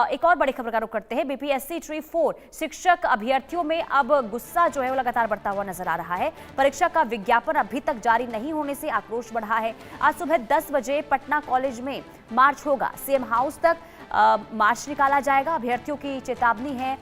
एक और बड़ी खबर का रुख करते हैं। बीपीएससी ट्री 4 शिक्षक अभ्यर्थियों में अब गुस्सा जो है वो लगातार बढ़ता हुआ नजर आ रहा है। परीक्षा का विज्ञापन अभी तक जारी नहीं होने से आक्रोश बढ़ा है। आज सुबह 10 बजे पटना कॉलेज में मार्च होगा। सीएम हाउस तक मार्च निकाला जाएगा। अभ्यर्थियों की चेतावनी है,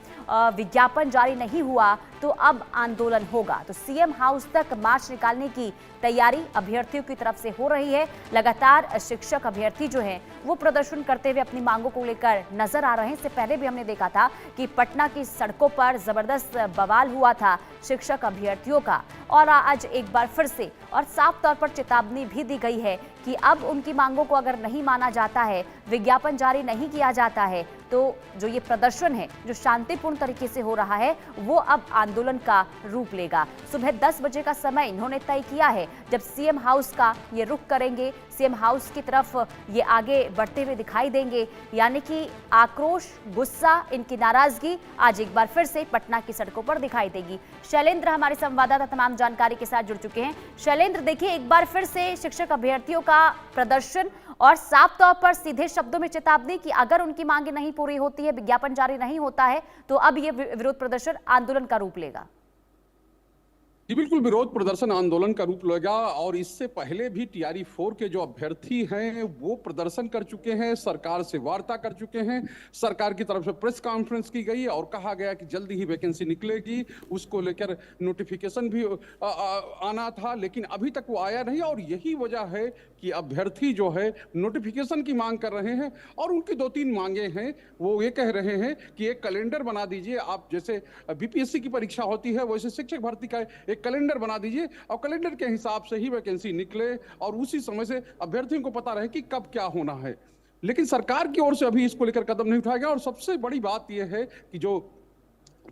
विज्ञापन जारी नहीं हुआ तो अब आंदोलन होगा। तो सीएम हाउस तक मार्च निकालने की तैयारी अभ्यर्थियों की तरफ से हो रही है। लगातार शिक्षक अभ्यर्थी जो हैं वो प्रदर्शन करते हुए अपनी मांगों को लेकर नजर आ रहे हैं। इससे पहले भी हमने देखा था कि पटना की सड़कों पर जबरदस्त बवाल हुआ था शिक्षक अभ्यर्थियों का, और आज एक बार फिर से और साफ तौर पर चेतावनी भी दी गई है कि अब उनकी मांगों को अगर नहीं माना जाता है, विज्ञापन जारी नहीं किया जाता है, तो जो ये प्रदर्शन है जो शांतिपूर्ण तरीके से हो रहा है वो अब आंदोलन का रूप लेगा। सुबह 10 बजे का समय इन्होंने तय किया है जब सीएम हाउस का ये रुख करेंगे। सीएम हाउस की तरफ ये आगे बढ़ते हुए दिखाई देंगे। यानी कि आक्रोश, गुस्सा, इनकी नाराजगी आज एक बार फिर से पटना की सड़कों पर दिखाई देगी। शैलेंद्र हमारे संवाददाता तमाम जानकारी के साथ जुड़ चुके हैं। शैलेंद्र, देखिए एक बार फिर से शिक्षक अभ्यर्थियों का प्रदर्शन और साफ तौर पर सीधे शब्दों में चेतावनी कि अगर उनकी मांगे नहीं पूरी होती है, विज्ञापन जारी नहीं होता है, तो अब ये विरोध प्रदर्शन आंदोलन का रूप लेगा। जी बिल्कुल, विरोध प्रदर्शन आंदोलन का रूप लेगा। और इससे पहले भी टीआरई 4 के जो अभ्यर्थी हैं वो प्रदर्शन कर चुके हैं, सरकार से वार्ता कर चुके हैं। सरकार की तरफ से प्रेस कॉन्फ्रेंस की गई और कहा गया कि जल्दी ही वैकेंसी निकलेगी, उसको लेकर नोटिफिकेशन भी आना था, लेकिन अभी तक वो आया नहीं। और यही वजह है कि अभ्यर्थी जो है नोटिफिकेशन की मांग कर रहे हैं। और उनकी 2-3 मांगे हैं। वो ये कह रहे हैं कि एक कैलेंडर बना दीजिए, आप जैसे बीपीएससी की परीक्षा होती है वैसे शिक्षक भर्ती का एक कैलेंडर बना दीजिए और कैलेंडर के हिसाब से ही वैकेंसी निकले और उसी समय से अभ्यर्थियों को पता रहे कि कब क्या होना है। लेकिन सरकार की ओर से अभी इसको लेकर कदम नहीं उठाया गया। और सबसे बड़ी बात यह है कि जो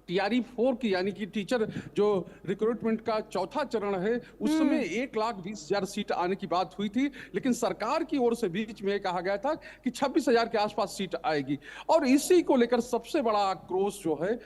टीआरई 4 की यानी कि टीचर जो रिक्रूटमेंट का चौथा चरण है उसमें 1,20,000 सीट आने की बात हुई थी, लेकिन सरकार की ओर से बीच में कहा गया था कि 26,000 के आसपास सीट आएगी। और इसी को लेकर सबसे बड़ा आक्रोश जो है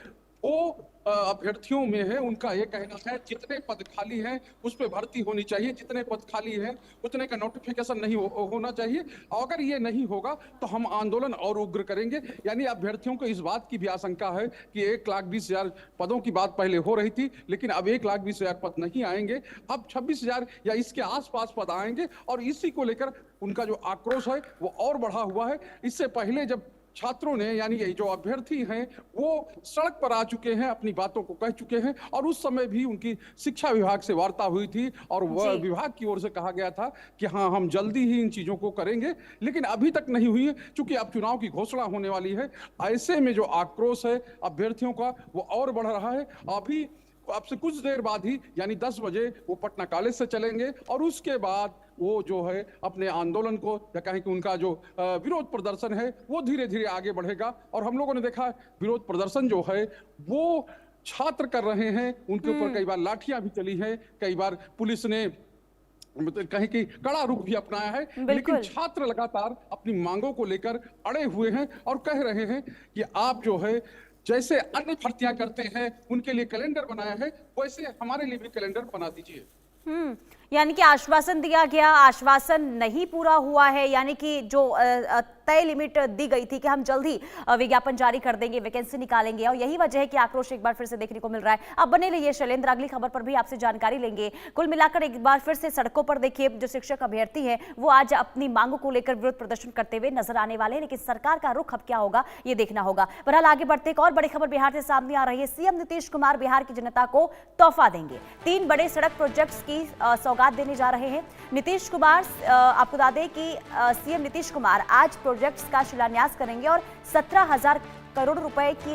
वो अभ्यर्थियों में है। उनका यह कहना है जितने पद खाली हैं उस पर भर्ती होनी चाहिए, जितने पद खाली हैं उतने का नोटिफिकेशन नहीं होना चाहिए। अगर ये नहीं होगा तो हम आंदोलन और उग्र करेंगे। यानी अभ्यर्थियों को इस बात की भी आशंका है कि 1,20,000 पदों की बात पहले हो रही थी, लेकिन अब 1,20,000 पद नहीं आएंगे, अब 26,000 या इसके आसपास पद आएंगे। और इसी को लेकर उनका जो आक्रोश है वो और बढ़ा हुआ है। इससे पहले जब छात्रों ने यानी जो अभ्यर्थी हैं वो सड़क पर आ चुके हैं, अपनी बातों को कह चुके हैं, और उस समय भी उनकी शिक्षा विभाग से वार्ता हुई थी और वह विभाग की ओर से कहा गया था कि हाँ हम जल्दी ही इन चीजों को करेंगे, लेकिन अभी तक नहीं हुई है। चूंकि अब चुनाव की घोषणा होने वाली है, ऐसे में जो आक्रोश है अभ्यर्थियों का वो और बढ़ रहा है। अभी अब से कुछ देर बाद ही यानी 10 बजे वो पटना कॉलेज से चलेंगे और उसके बाद वो जो है अपने आंदोलन को या कहें कि उनका जो विरोध प्रदर्शन है वो धीरे धीरे आगे बढ़ेगा। और हम लोगों ने देखा विरोध प्रदर्शन जो है वो छात्र कर रहे हैं, उनके ऊपर कई बार लाठियां भी चली हैं, कई बार पुलिस ने मतलब कहीं कि कड़ा रुख भी अपनाया है, लेकिन छात्र लगातार अपनी मांगों को लेकर अड़े हुए हैं और कह रहे हैं कि आप जो है जैसे अन्य भर्तियां करते हैं उनके लिए कैलेंडर बनाया है वैसे हमारे लिए भी कैलेंडर बना दीजिए। यानी कि आश्वासन दिया गया, आश्वासन नहीं पूरा हुआ है। यानी कि जो तय लिमिट दी गई थी कि हम जल्द ही विज्ञापन जारी कर देंगे, वैकेंसी निकालेंगे, और यही वजह है कि आक्रोश एक बार फिर से देखने को मिल रहा है। अब बने रहिए शैलेंद्र, अगली खबर पर भी आपसे जानकारी लेंगे। कुल मिलाकर एक बार फिर से सड़कों पर देखिए जो शिक्षक अभ्यर्थी हैं वो आज अपनी मांगों को लेकर विरोध प्रदर्शन करते हुए नजर आने वाले हैं, लेकिन सरकार का रुख अब क्या होगा ये देखना होगा। बहरहाल आगे बढ़ते एक और बड़ी खबर बिहार से सामने आ रही है। सीएम नीतीश कुमार बिहार की जनता को तोहफा देंगे। 3 बड़े सड़क प्रोजेक्ट्स की सौगात देने जा रहे हैं नीतीश कुमार। आपको बता दें कि सीएम नीतीश कुमार आज प्रोजेक्ट्स का शिलान्यास करेंगे और 17,000 करोड़ रुपए की